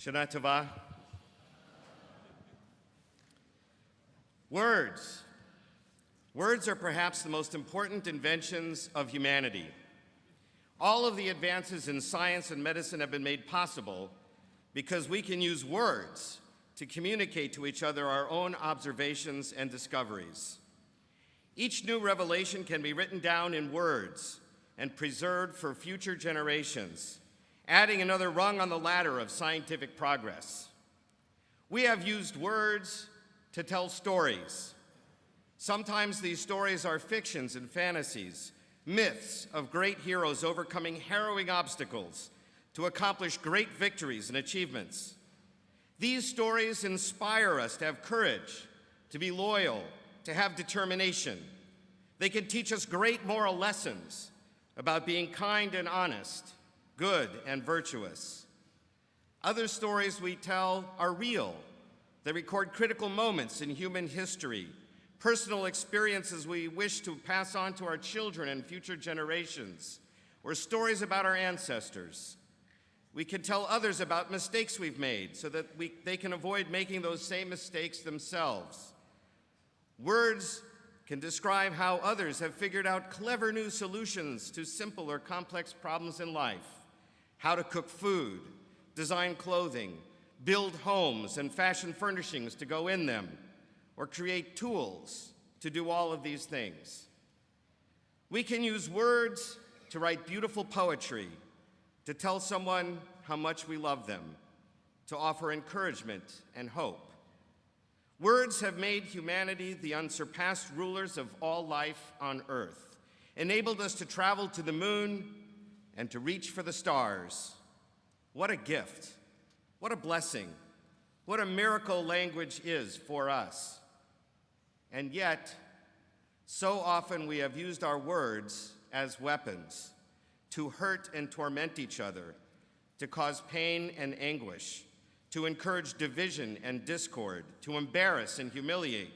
Shana Tova. Words. Words are perhaps the most important inventions of humanity. All of the advances in science and medicine have been made possible because we can use words to communicate to each other our own observations and discoveries. Each new revelation can be written down in words and preserved for future generations, adding another rung on the ladder of scientific progress. We have used words to tell stories. Sometimes these stories are fictions and fantasies, myths of great heroes overcoming harrowing obstacles to accomplish great victories and achievements. These stories inspire us to have courage, to be loyal, to have determination. They can teach us great moral lessons about being kind and honest, good and virtuous. Other stories we tell are real. They record critical moments in human history, personal experiences we wish to pass on to our children and future generations, or stories about our ancestors. We can tell others about mistakes we've made so that they can avoid making those same mistakes themselves. Words can describe how others have figured out clever new solutions to simple or complex problems in life, how to cook food, design clothing, build homes and fashion furnishings to go in them, or create tools to do all of these things. We can use words to write beautiful poetry, to tell someone how much we love them, to offer encouragement and hope. Words have made humanity the unsurpassed rulers of all life on earth, enabled us to travel to the moon and to reach for the stars. What a gift, what a blessing, what a miracle language is for us. And yet, so often we have used our words as weapons to hurt and torment each other, to cause pain and anguish, to encourage division and discord, to embarrass and humiliate,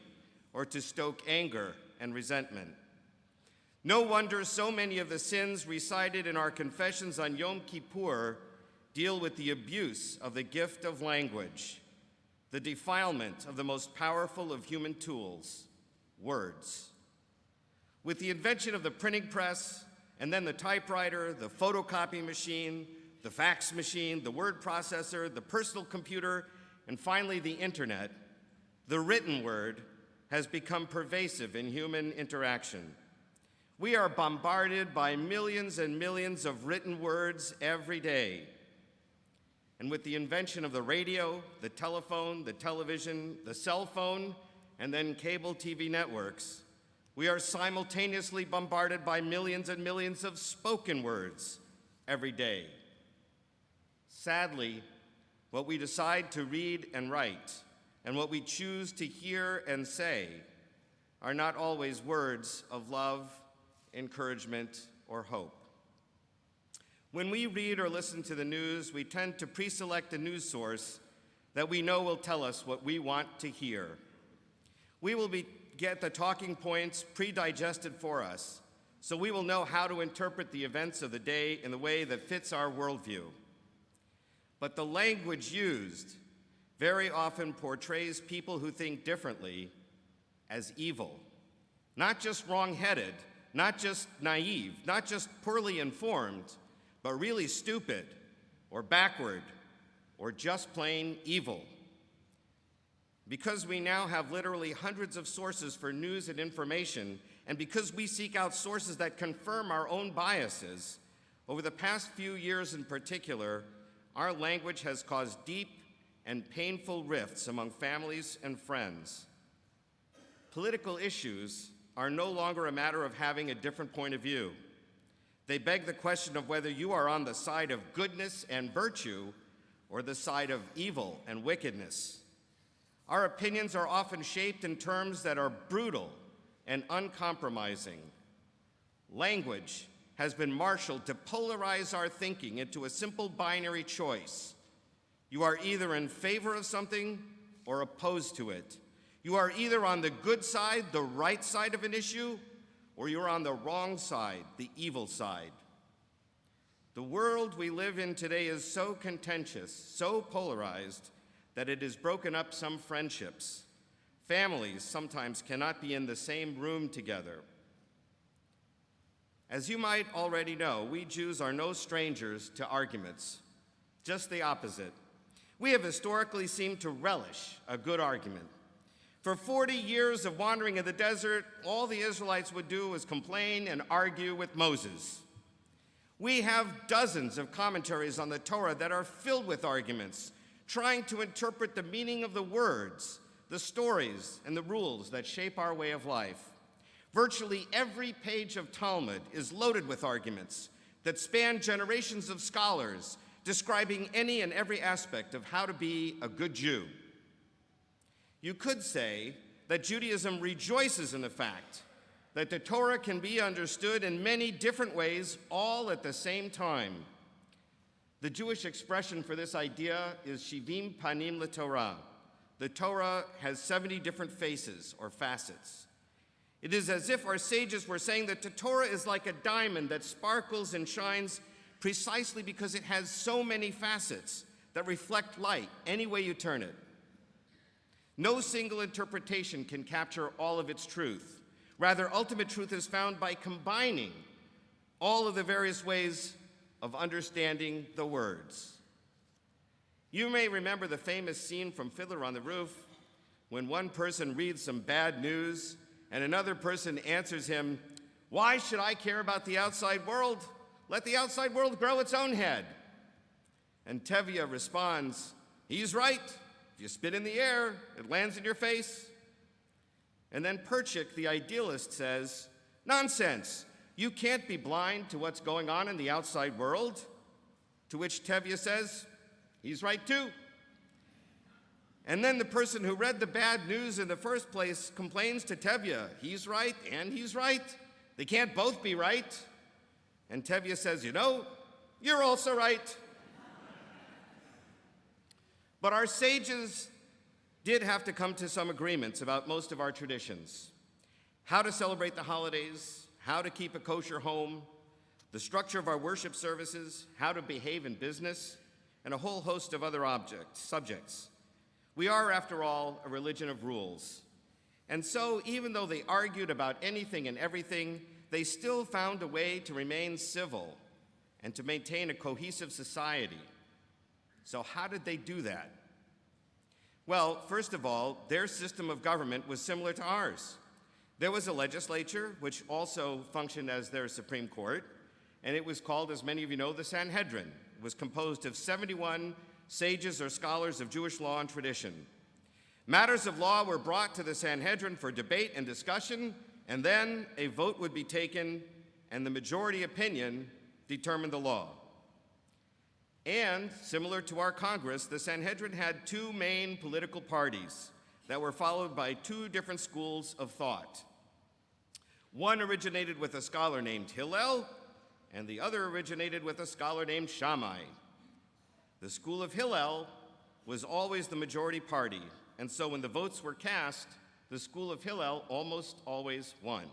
or to stoke anger and resentment. No wonder so many of the sins recited in our confessions on Yom Kippur deal with the abuse of the gift of language, the defilement of the most powerful of human tools, words. With the invention of the printing press, and then the typewriter, the photocopy machine, the fax machine, the word processor, the personal computer, and finally the internet, the written word has become pervasive in human interaction. We are bombarded by millions and millions of written words every day. And with the invention of the radio, the telephone, the television, the cell phone, and then cable TV networks, we are simultaneously bombarded by millions and millions of spoken words every day. Sadly, what we decide to read and write, and what we choose to hear and say, are not always words of love, encouragement, or hope. When we read or listen to the news, we tend to pre-select a news source that we know will tell us what we want to hear. We will get the talking points pre-digested for us, so we will know how to interpret the events of the day in the way that fits our worldview. But the language used very often portrays people who think differently as evil, not just wrong-headed, not just naive, not just poorly informed, but really stupid or backward or just plain evil. Because we now have literally hundreds of sources for news and information, and because we seek out sources that confirm our own biases, over the past few years in particular, our language has caused deep and painful rifts among families and friends. Political issues are no longer a matter of having a different point of view. They beg the question of whether you are on the side of goodness and virtue or the side of evil and wickedness. Our opinions are often shaped in terms that are brutal and uncompromising. Language has been marshaled to polarize our thinking into a simple binary choice. You are either in favor of something or opposed to it. You are either on the good side, the right side of an issue, or you're on the wrong side, the evil side. The world we live in today is so contentious, so polarized, that it has broken up some friendships. Families sometimes cannot be in the same room together. As you might already know, we Jews are no strangers to arguments, just the opposite. We have historically seemed to relish a good argument. For 40 years of wandering in the desert, all the Israelites would do was complain and argue with Moses. We have dozens of commentaries on the Torah that are filled with arguments, trying to interpret the meaning of the words, the stories, and the rules that shape our way of life. Virtually every page of Talmud is loaded with arguments that span generations of scholars describing any and every aspect of how to be a good Jew. You could say that Judaism rejoices in the fact that the Torah can be understood in many different ways all at the same time. The Jewish expression for this idea is shivim panim leTorah. The Torah has 70 different faces or facets. It is as if our sages were saying that the Torah is like a diamond that sparkles and shines precisely because it has so many facets that reflect light any way you turn it. No single interpretation can capture all of its truth. Rather, ultimate truth is found by combining all of the various ways of understanding the words. You may remember the famous scene from Fiddler on the Roof when one person reads some bad news and another person answers him, "Why should I care about the outside world? Let the outside world grow its own head." And Tevye responds, "He's right. If you spit in the air, it lands in your face." And then Perchik, the idealist, says, "Nonsense. You can't be blind to what's going on in the outside world." To which Tevye says, "He's right too." And then the person who read the bad news in the first place complains to Tevye, "He's right and he's right. They can't both be right." And Tevye says, "You know, you're also right." But our sages did have to come to some agreements about most of our traditions. How to celebrate the holidays, how to keep a kosher home, the structure of our worship services, how to behave in business, and a whole host of other subjects. We are, after all, a religion of rules. And so, even though they argued about anything and everything, they still found a way to remain civil and to maintain a cohesive society. So how did they do that? Well, first of all, their system of government was similar to ours. There was a legislature, which also functioned as their Supreme Court, and it was called, as many of you know, the Sanhedrin. It was composed of 71 sages or scholars of Jewish law and tradition. Matters of law were brought to the Sanhedrin for debate and discussion, and then a vote would be taken, and the majority opinion determined the law. And, similar to our Congress, the Sanhedrin had two main political parties that were followed by two different schools of thought. One originated with a scholar named Hillel, and the other originated with a scholar named Shammai. The school of Hillel was always the majority party, and so when the votes were cast, the school of Hillel almost always won.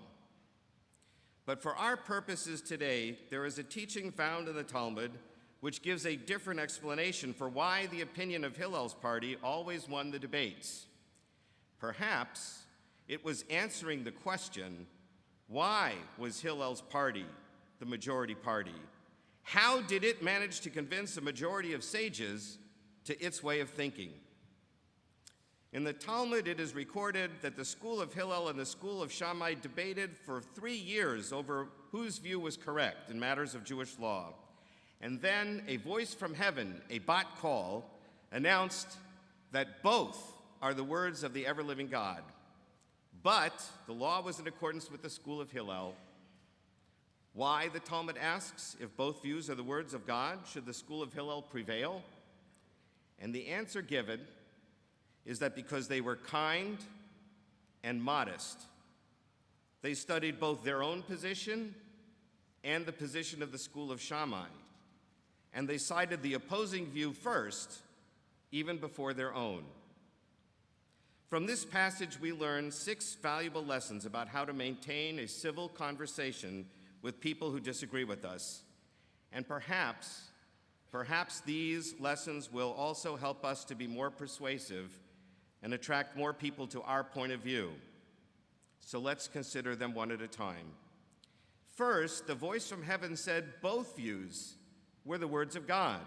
But for our purposes today, there is a teaching found in the Talmud which gives a different explanation for why the opinion of Hillel's party always won the debates. Perhaps it was answering the question, why was Hillel's party the majority party? How did it manage to convince a majority of sages to its way of thinking? In the Talmud, it is recorded that the school of Hillel and the school of Shammai debated for 3 years over whose view was correct in matters of Jewish law. And then a voice from heaven, a bat call, announced that both are the words of the ever-living God. But the law was in accordance with the school of Hillel. Why, the Talmud asks, if both views are the words of God, should the school of Hillel prevail? And the answer given is that because they were kind and modest. They studied both their own position and the position of the school of Shammai. And they cited the opposing view first, even before their own. From this passage, we learn 6 valuable lessons about how to maintain a civil conversation with people who disagree with us, And perhaps these lessons will also help us to be more persuasive and attract more people to our point of view. So let's consider them one at a time. First, the voice from heaven said both views were the words of God.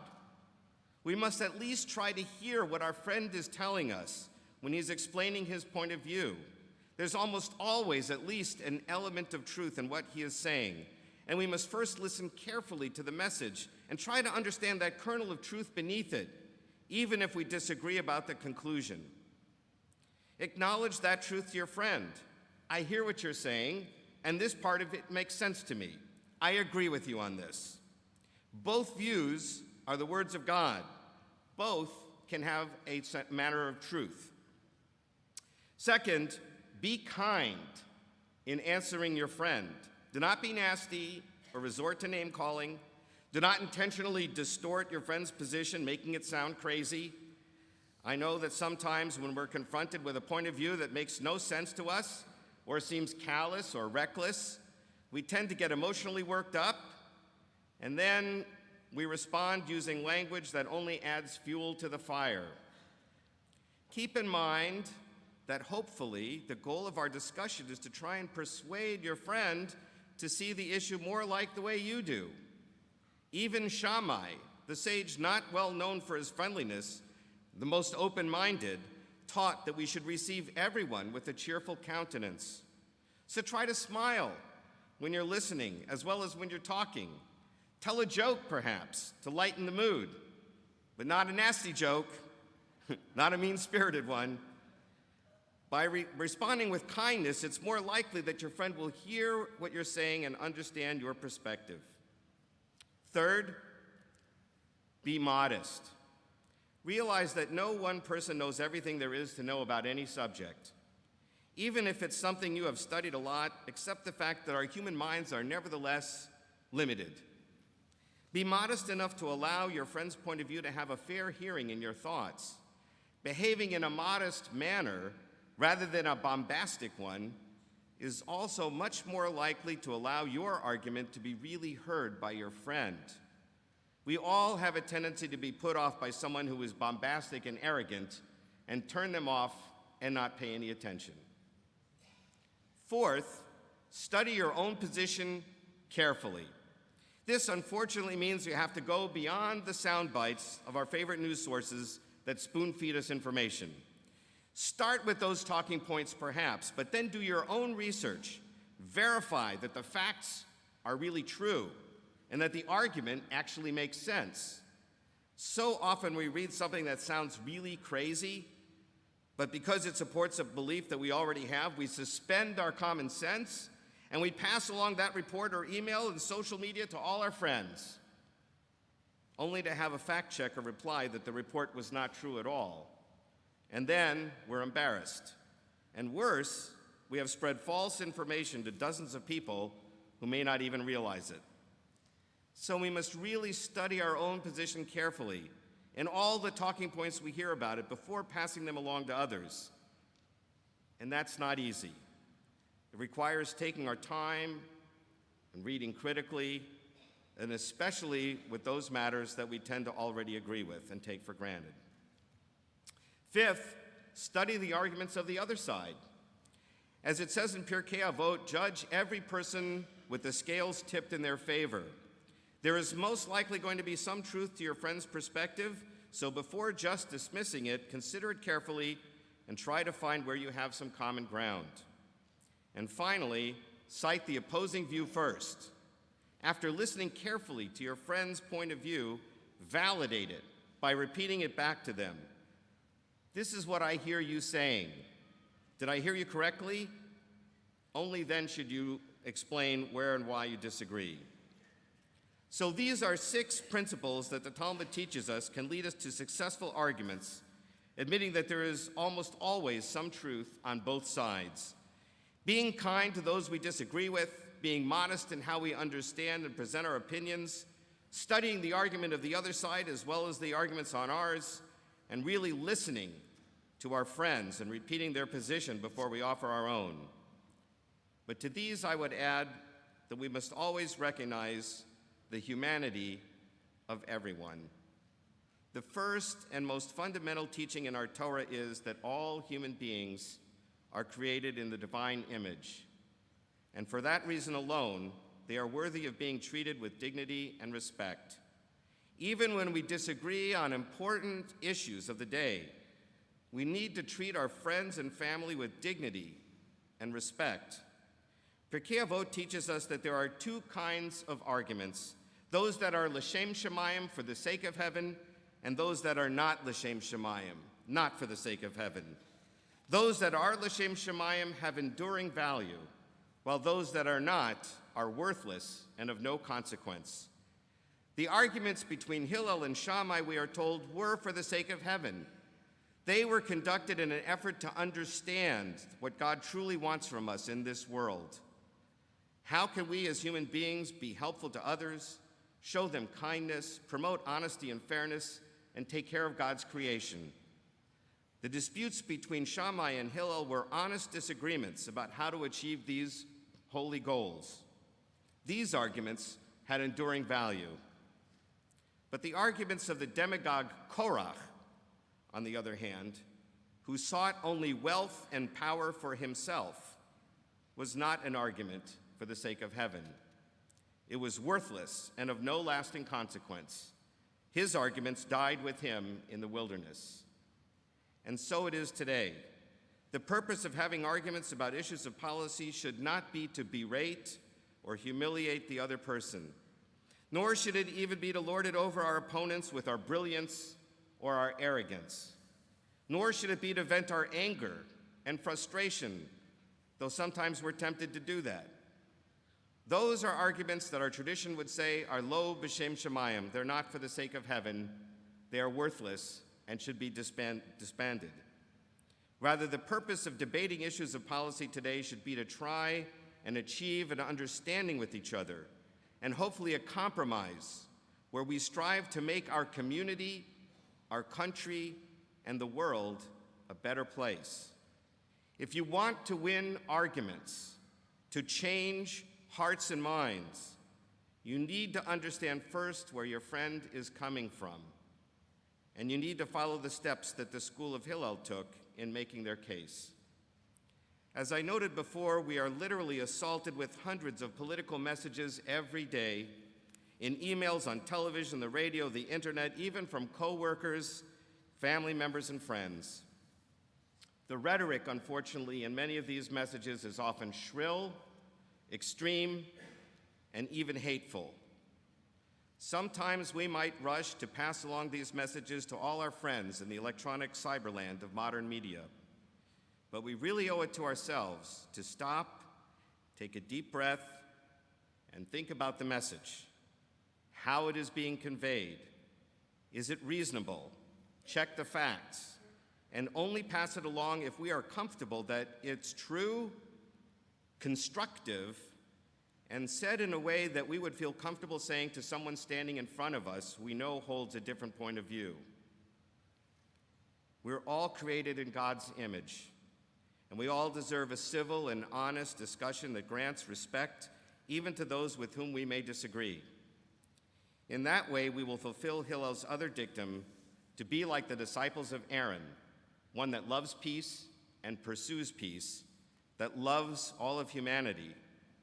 We must at least try to hear what our friend is telling us when he's explaining his point of view. There's almost always at least an element of truth in what he is saying, and we must first listen carefully to the message and try to understand that kernel of truth beneath it, even if we disagree about the conclusion. Acknowledge that truth to your friend. I hear what you're saying, and this part of it makes sense to me. I agree with you on this. Both views are the words of God. Both can have a matter of truth. Second, be kind in answering your friend. Do not be nasty or resort to name-calling. Do not intentionally distort your friend's position, making it sound crazy. I know that sometimes when we're confronted with a point of view that makes no sense to us or seems callous or reckless, we tend to get emotionally worked up, and then we respond using language that only adds fuel to the fire. Keep in mind that hopefully the goal of our discussion is to try and persuade your friend to see the issue more like the way you do. Even Shammai, the sage not well known for his friendliness, the most open-minded, taught that we should receive everyone with a cheerful countenance. So try to smile when you're listening as well as when you're talking. Tell a joke, perhaps, to lighten the mood, but not a nasty joke, not a mean-spirited one. By responding with kindness, it's more likely that your friend will hear what you're saying and understand your perspective. Third, be modest. Realize that no one person knows everything there is to know about any subject. Even if it's something you have studied a lot, accept the fact that our human minds are nevertheless limited. Be modest enough to allow your friend's point of view to have a fair hearing in your thoughts. Behaving in a modest manner rather than a bombastic one is also much more likely to allow your argument to be really heard by your friend. We all have a tendency to be put off by someone who is bombastic and arrogant and turn them off and not pay any attention. Fourth, study your own position carefully. This unfortunately means you have to go beyond the sound bites of our favorite news sources that spoon-feed us information. Start with those talking points perhaps, but then do your own research. Verify that the facts are really true and that the argument actually makes sense. So often we read something that sounds really crazy, but because it supports a belief that we already have, we suspend our common sense and we pass along that report or email and social media to all our friends, only to have a fact checker reply that the report was not true at all. And then we're embarrassed. And worse, we have spread false information to dozens of people who may not even realize it. So we must really study our own position carefully and all the talking points we hear about it before passing them along to others. And that's not easy. It requires taking our time and reading critically, and especially with those matters that we tend to already agree with and take for granted. Fifth, study the arguments of the other side. As it says in Pirkei Avot, judge every person with the scales tipped in their favor. There is most likely going to be some truth to your friend's perspective, so before just dismissing it, consider it carefully and try to find where you have some common ground. And finally, cite the opposing view first. After listening carefully to your friend's point of view, validate it by repeating it back to them. This is what I hear you saying. Did I hear you correctly? Only then should you explain where and why you disagree. So these are 6 principles that the Talmud teaches us can lead us to successful arguments, admitting that there is almost always some truth on both sides. Being kind to those we disagree with, being modest in how we understand and present our opinions, studying the argument of the other side as well as the arguments on ours, and really listening to our friends and repeating their position before we offer our own. But to these I would add that we must always recognize the humanity of everyone. The first and most fundamental teaching in our Torah is that all human beings are created in the divine image, and for that reason alone, they are worthy of being treated with dignity and respect. Even when we disagree on important issues of the day, we need to treat our friends and family with dignity and respect. Pirkei Avot teaches us that there are two kinds of arguments, those that are l'shem shamayim, for the sake of heaven, and those that are not l'shem shamayim, not for the sake of heaven. Those that are l'shem shamayim have enduring value, while those that are not are worthless and of no consequence. The arguments between Hillel and Shammai, we are told, were for the sake of heaven. They were conducted in an effort to understand what God truly wants from us in this world. How can we as human beings be helpful to others, show them kindness, promote honesty and fairness, and take care of God's creation? The disputes between Shammai and Hillel were honest disagreements about how to achieve these holy goals. These arguments had enduring value. But the arguments of the demagogue Korach, on the other hand, who sought only wealth and power for himself, was not an argument for the sake of heaven. It was worthless and of no lasting consequence. His arguments died with him in the wilderness. And so it is today. The purpose of having arguments about issues of policy should not be to berate or humiliate the other person, nor should it even be to lord it over our opponents with our brilliance or our arrogance, nor should it be to vent our anger and frustration, though sometimes we're tempted to do that. Those are arguments that our tradition would say are lo b'shem shamayim. They're not for the sake of heaven. They are worthless and should be disbanded. Rather, the purpose of debating issues of policy today should be to try and achieve an understanding with each other, and hopefully a compromise where we strive to make our community, our country, and the world a better place. If you want to win arguments, to change hearts and minds, you need to understand first where your friend is coming from, and you need to follow the steps that the school of Hillel took in making their case. As I noted before, we are literally assaulted with hundreds of political messages every day, in emails, on television, the radio, the internet, even from coworkers, family members, and friends. The rhetoric, unfortunately, in many of these messages is often shrill, extreme, and even hateful. Sometimes we might rush to pass along these messages to all our friends in the electronic cyberland of modern media. But we really owe it to ourselves to stop, take a deep breath, and think about the message, how it is being conveyed. Is it reasonable? Check the facts, and only pass it along if we are comfortable that it's true, constructive, and said in a way that we would feel comfortable saying to someone standing in front of us we know holds a different point of view. We're all created in God's image, and we all deserve a civil and honest discussion that grants respect even to those with whom we may disagree. In that way, we will fulfill Hillel's other dictum to be like the disciples of Aaron, one that loves peace and pursues peace, that loves all of humanity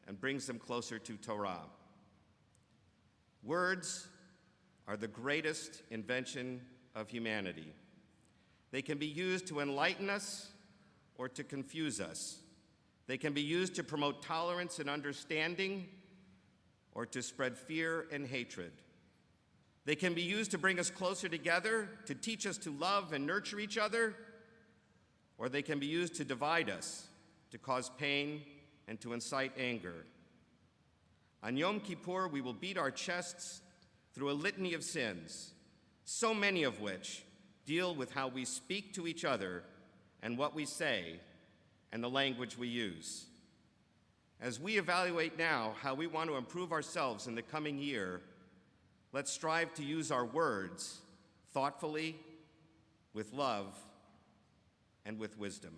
and brings them closer to Torah. Words are the greatest invention of humanity. They can be used to enlighten us or to confuse us. They can be used to promote tolerance and understanding or to spread fear and hatred. They can be used to bring us closer together, to teach us to love and nurture each other, or they can be used to divide us, to cause pain, and to incite anger. On Yom Kippur, we will beat our chests through a litany of sins, so many of which deal with how we speak to each other and what we say and the language we use. As we evaluate now how we want to improve ourselves in the coming year, let's strive to use our words thoughtfully, with love, and with wisdom.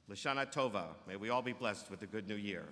L'Shana Tova, may we all be blessed with a good new year.